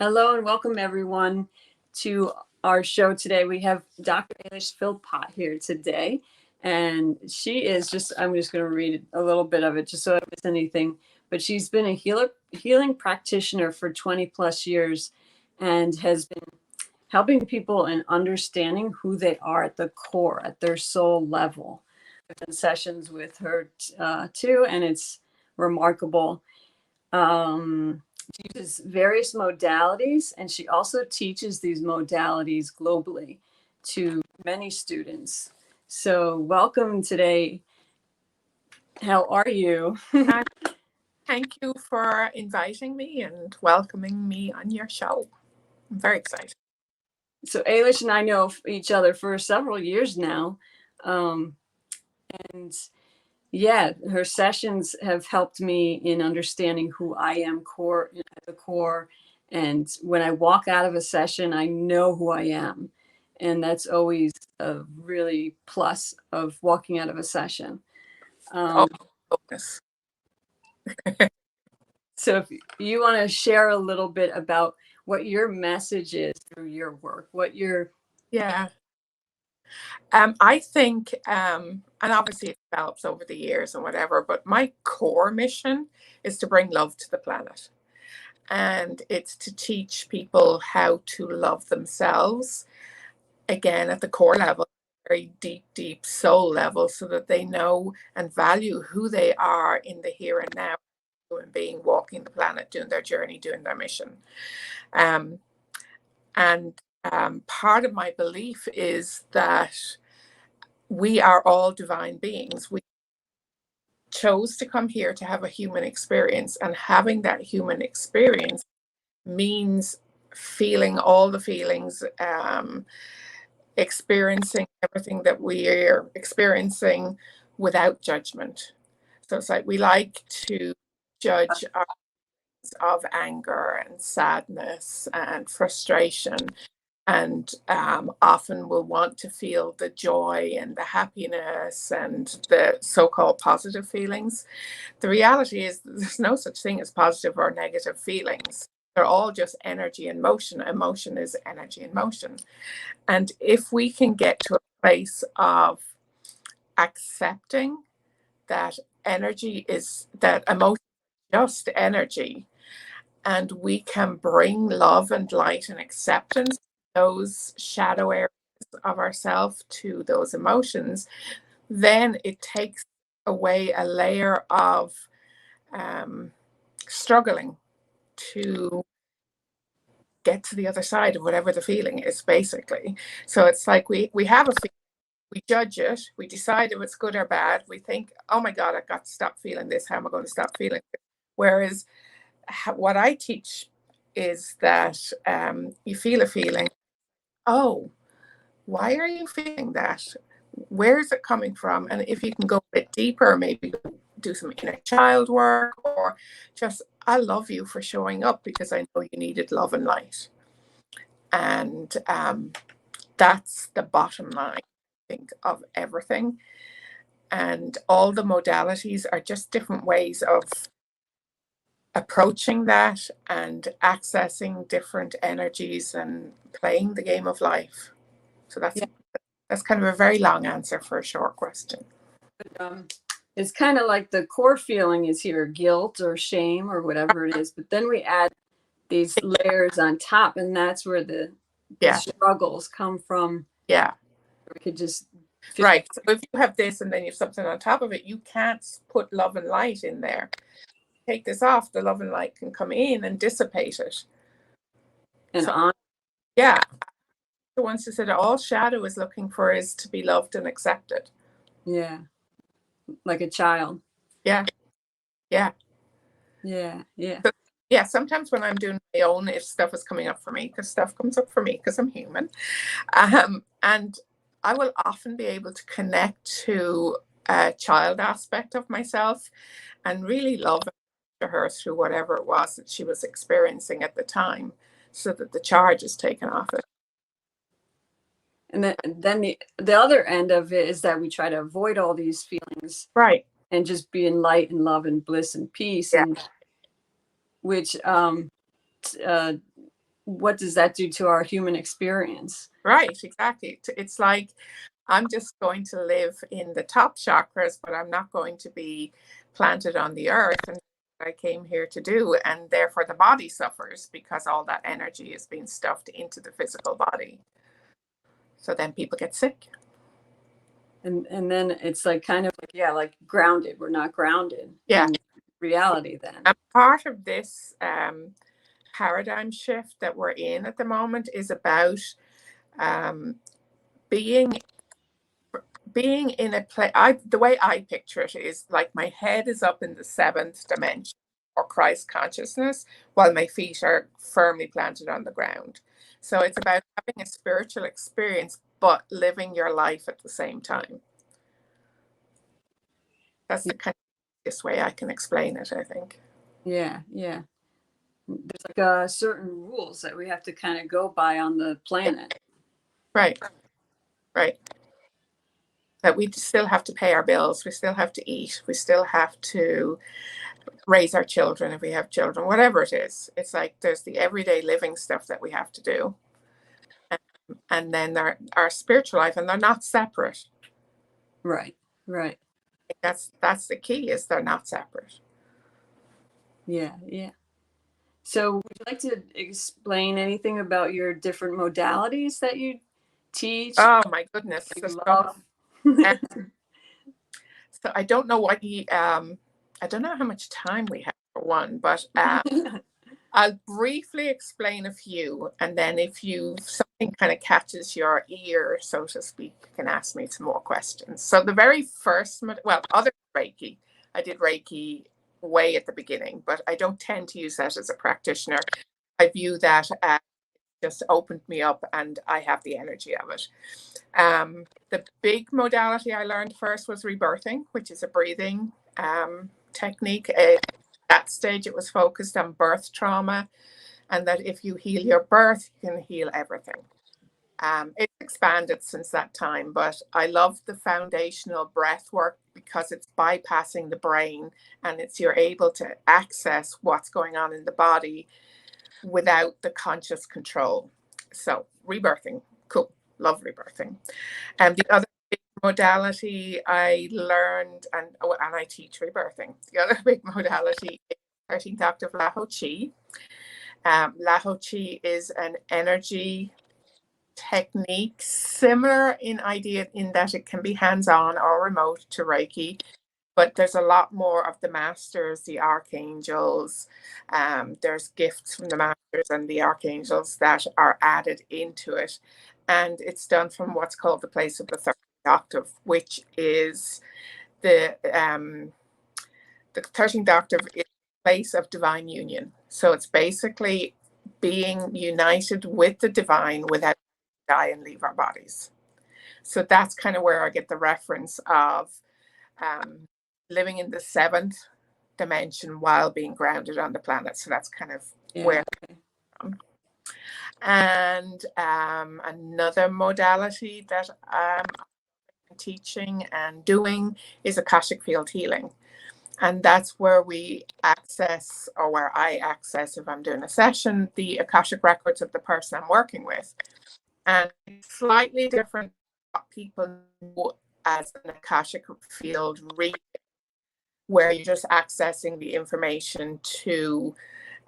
Hello and welcome everyone to our show today. We have Dr. Eilis Philpott here today, and she is I'm just going to read a little bit of it just so I don't miss anything, but she's been a healing practitioner for 20 plus years and has been helping people in understanding who they are at the core, at their soul level. I've done sessions with her too, and it's remarkable. She uses various modalities, and she also teaches these modalities globally to many students. So welcome today. How are you? Thank you for inviting me and welcoming me on your show. I'm very excited. So Eilis and I know each other for several years now. And yeah, her sessions have helped me in understanding who I am at the core. And when I walk out of a session, I know who I am. And that's always a really plus of walking out of a session. Focus. So if you want to share a little bit about what your message is through your work, I think, and obviously it develops over the years and whatever, but my core mission is to bring love to the planet. And it's to teach people how to love themselves, again, at the core level, very deep soul level, so that they know and value who they are in the here and now, human being walking the planet, doing their journey, doing their mission. Part of my belief is that we are all divine beings. We chose to come here to have a human experience, and having that human experience means feeling all the feelings, experiencing everything that we are experiencing without judgment. So it's like we like to judge our of anger and sadness and frustration, and often will want to feel the joy and the happiness and the so-called positive feelings. The reality is there's no such thing as positive or negative feelings. They're all just energy and motion. Emotion is energy and motion. And if we can get to a place of accepting that emotion is just energy, and we can bring love and light and acceptance to those shadow areas of ourselves, to those emotions, then it takes away a layer of struggling to get to the other side of whatever the feeling is, basically. So it's like we have a feeling, we judge it, we decide if it's good or bad, we think, oh my God, I've got to stop feeling this, how am I going to stop feeling it? Whereas what I teach is that you feel a feeling, oh, why are you feeling that? Where is it coming from? And if you can go a bit deeper, maybe do some inner child work, or just, I love you for showing up because I know you needed love and light. And that's the bottom line, I think, of everything. And all the modalities are just different ways of approaching that and accessing different energies and playing the game of life. So that's kind of a very long answer for a short question. It's kind of like the core feeling is here, guilt or shame or whatever it is, but then we add these layers on top, and that's where the struggles come from. Yeah. We could just right. So if you have this and then you have something on top of it, you can't put love and light in there. Take this off, the love and light can come in and dissipate it. And the ones who said all shadow is looking for is to be loved and accepted. Yeah. Like a child. Yeah. So, sometimes when I'm doing my own, if stuff is coming up for me, because stuff comes up for me because I'm human, and I will often be able to connect to a child aspect of myself and really love her through whatever it was that she was experiencing at the time, so that the charge is taken off it. And then the other end of it is that we try to avoid all these feelings, right, and just be in light and love and bliss and peace, and which what does that do to our human experience? Right, exactly. It's like I'm just going to live in the top chakras, but I'm not going to be planted on the earth. And I came here to do, and therefore the body suffers because all that energy is being stuffed into the physical body. So then people get sick. And then it's like kind of like, yeah, like grounded. We're not grounded Yeah. in reality then. And part of this paradigm shift that we're in at the moment is about being in a place. The way I picture it is like my head is up in the seventh dimension or Christ consciousness, while my feet are firmly planted on the ground. So it's about having a spiritual experience, but living your life at the same time. That's the kind of easiest way I can explain it, I think. Yeah, yeah. There's like certain rules that we have to kind of go by on the planet. Right, right. That we still have to pay our bills, we still have to eat, we still have to raise our children if we have children, whatever it is. It's like there's the everyday living stuff that we have to do. And then our spiritual life, and they're not separate. Right, right. That's the key, is they're not separate. Yeah, yeah. So would you like to explain anything about your different modalities that you teach? Oh my goodness. Love? So I don't know what I don't know how much time we have for one, but I'll briefly explain a few, and then if something kind of catches your ear, so to speak, you can ask me some more questions. So the very first, other than Reiki, I did Reiki way at the beginning, but I don't tend to use that as a practitioner. I view that as just opened me up, and I have the energy of it. The big modality I learned first was rebirthing, which is a breathing technique. At that stage, it was focused on birth trauma, and that if you heal your birth, you can heal everything. It's expanded since that time, but I love the foundational breath work because it's bypassing the brain, and you're able to access what's going on in the body without the conscious control. So rebirthing, cool, love rebirthing. And the other big modality I learned, and I teach rebirthing, the other big modality is 13th Octave LaHoChi. LaHoChi is an energy technique similar in idea in that it can be hands-on or remote to Reiki, but there's a lot more of the masters, the archangels. There's gifts from the masters and the archangels that are added into it, and it's done from what's called the place of the 13th octave, which is the 13th octave is the place of divine union. So it's basically being united with the divine without die and leave our bodies. So that's kind of where I get the reference of living in the seventh dimension while being grounded on the planet. So that's kind of where. And another modality that I'm teaching and doing is Akashic Field healing. And that's where we access, or where I access, if I'm doing a session, the Akashic records of the person I'm working with. And it's slightly different what people know as an Akashic Field reading, where you're just accessing the information to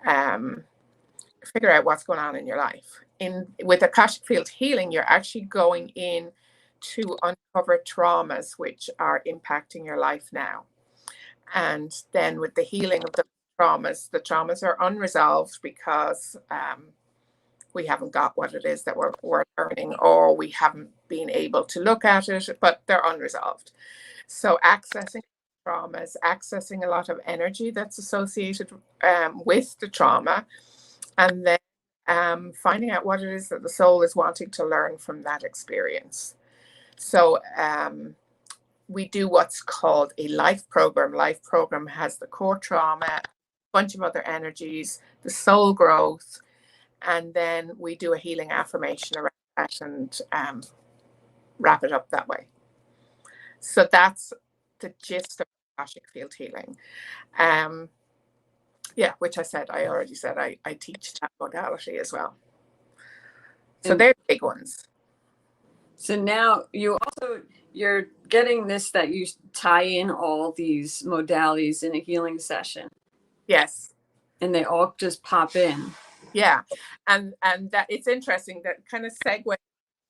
figure out what's going on in your life. With Akashic Field healing, you're actually going in to uncover traumas which are impacting your life now. And then with the healing of the traumas are unresolved because we haven't got what it is that we're learning, or we haven't been able to look at it, but they're unresolved. So accessing traumas, accessing a lot of energy that's associated with the trauma, and then finding out what it is that the soul is wanting to learn from that experience. So we do what's called a life program. Life program has the core trauma, a bunch of other energies, the soul growth, and then we do a healing affirmation around that and wrap it up that way. So that's the gist of Akashic Field healing. Which I already said I teach that modality as well. So they're big ones. So now you're getting this, that you tie in all these modalities in a healing session. Yes. And they all just pop in. Yeah. And that it's interesting, that kind of segue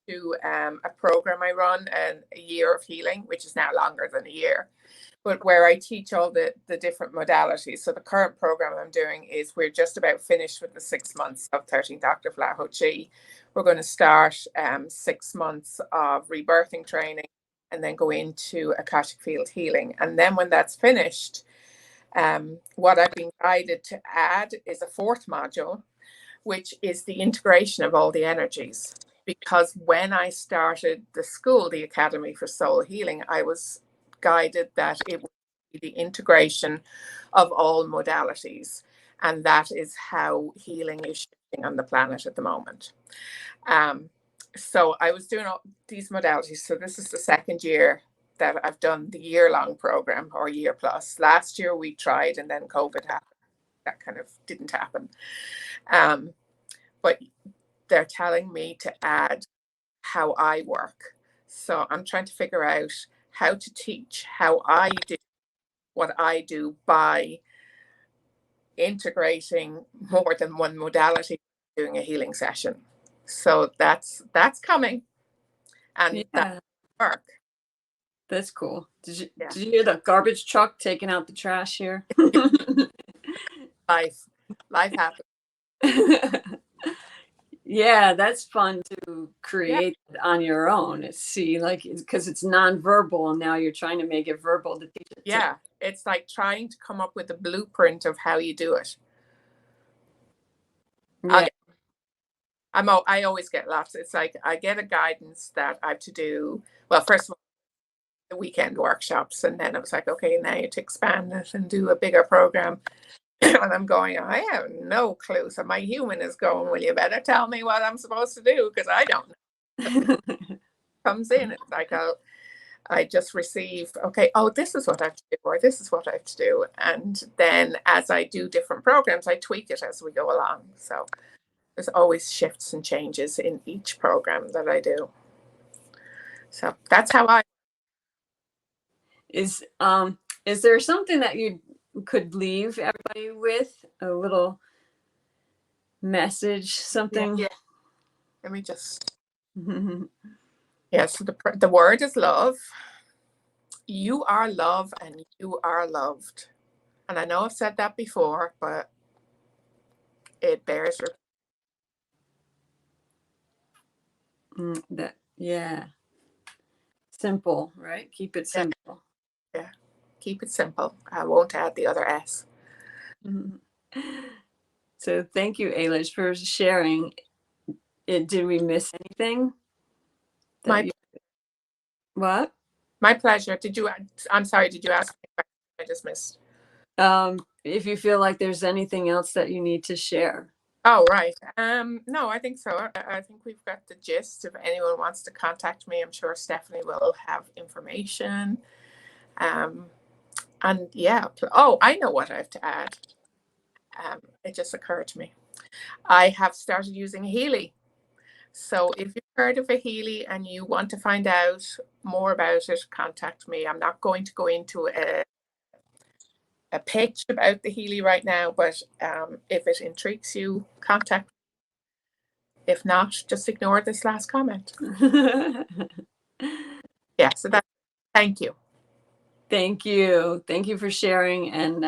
to a program I run, a year of healing, which is now longer than a year, but where I teach all the different modalities. So the current program I'm doing is, we're just about finished with the 6 months of 13th Octave LaHoChi. We're going to start 6 months of rebirthing training, and then go into Akashic Field healing. And then when that's finished, what I've been guided to add is a fourth module, which is the integration of all the energies. Because when I started the school, the Academy for Soul Healing, I was guided that it would be the integration of all modalities. And that is how healing is shifting on the planet at the moment. So I was doing all these modalities. So this is the second year that I've done the year-long program, or year plus. Last year we tried, and then COVID happened. That kind of didn't happen. But they're telling me to add how I work. So I'm trying to figure out how to teach how I do what I do by integrating more than one modality, doing a healing session. So that's coming, and that work. That's cool. Did you hear the garbage truck taking out the trash here? Life happens. Yeah, that's fun to create on your own. See, like, because it's nonverbal, and now you're trying to make it verbal to teach it. Yeah, it's like trying to come up with a blueprint of how you do it. Yeah. I always get lots. It's like I get a guidance that I have to do. Well, first of all, the weekend workshops, and then I was like, okay, now you have to expand it and do a bigger program. And I'm going, I have no clue. So my human is going, well, you better tell me what I'm supposed to do, because I don't know. Comes in, it's like I just receive, okay, oh, this is what I have to do, or this is what I have to do. And then as I do different programs, I tweak it as we go along. So there's always shifts and changes in each program that I do. So that's how I. Is there something that you could leave everybody with? A little message, something? Yeah. Let me just. Yeah, so the word is love. You are love, and you are loved. And I know I've said that before, but it bears repeating. Simple, right? Keep it simple. Yeah. Keep it simple. I won't add the other S. So thank you, Eilis, for sharing. Did we miss anything? What? My pleasure. I'm sorry, did you ask me a question? I just missed. If you feel like there's anything else that you need to share. Oh, right. No, I think so. I think we've got the gist. If anyone wants to contact me, I'm sure Stephanie will have information. And yeah. Oh, I know what I have to add. It just occurred to me. I have started using Healy. So if you've heard of a Healy and you want to find out more about it, contact me. I'm not going to go into a pitch about the Healy right now, but if it intrigues you, contact me. If not, just ignore this last comment. Yeah, so that. Thank you. Thank you. Thank you for sharing. And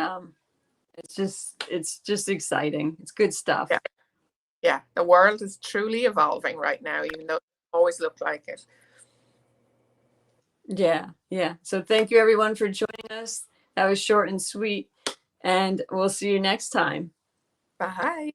it's just exciting. It's good stuff. Yeah, the world is truly evolving right now, even though it always looked like it. Yeah. So thank you, everyone, for joining us. That was short and sweet. And we'll see you next time. Bye.